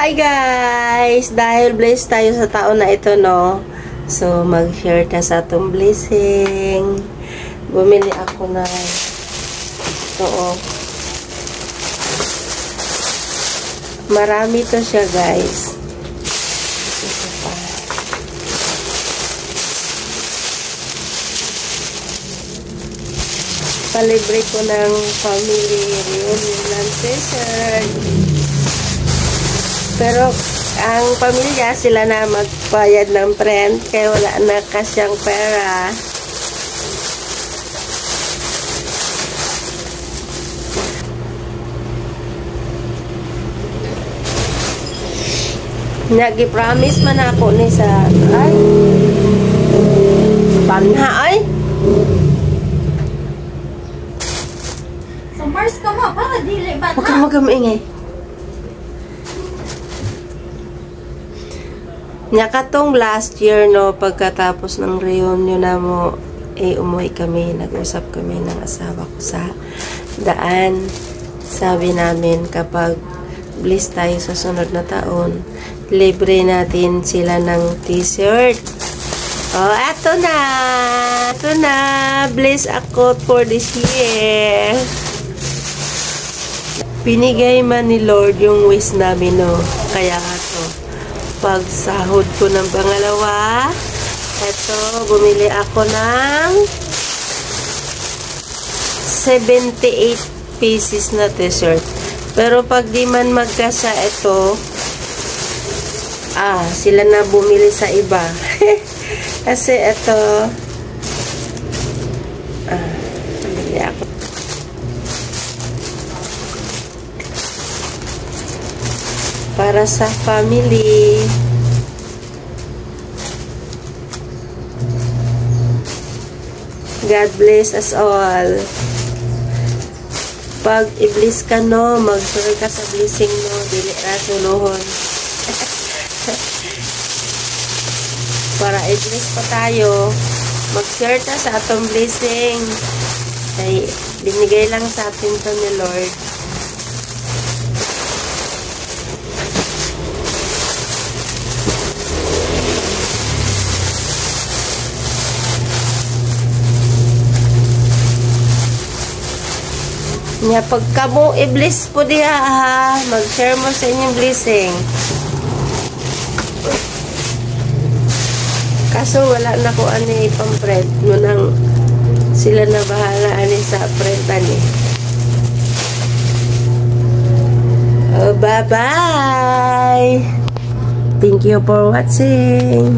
Hi guys! Dahil blessed tayo sa taon na ito, no? So, mag-share ta sa atong blessing. Bumili ako na ito, oh. Marami to siya, guys. Ito pa. Palibre ko ng family reunion ng t-shirt. Pero, ang pamilya, sila na magbayad ng rent, kaya wala na kasyang pera. Nag-promise man ako ni sa, ay, banha, ay. So, Mars ka mo, para dili ba? Huwag ka mag-ingay. Nakatong last year, no, pagkatapos ng reunion na mo, umuwi kami, nag-usap kami ng asawa ko sa daan. Sabi namin, kapag bliss tayo sa sunod na taon, libre natin sila ng t-shirt. Oh, eto na! Eto na! Bliss ako for this year. Pinigay man ni Lord yung wish namin, no. Kaya to. Pag sahod ko ng pangalawa, eto, bumili ako ng 78 pieces na t-shirt. Pero pag di man magkasa ito, sila na bumili sa iba. Kasi ito, bumili ako. Para sa family. God bless us all. Pag i-bless ka, no, mag-share ka sa blessing, no, dili ra suluhon. Para i-bless pa tayo, mag-share ta sa atong blessing. Ay, binigay lang sa atin to ni Lord. Nya pagka mo i-bless po diha, mag-share mo sa inyong blessing. Kaso wala na ko ani pang-print mo nang sila na bahala ani sa printan eh. Oh, bye-bye! Thank you for watching!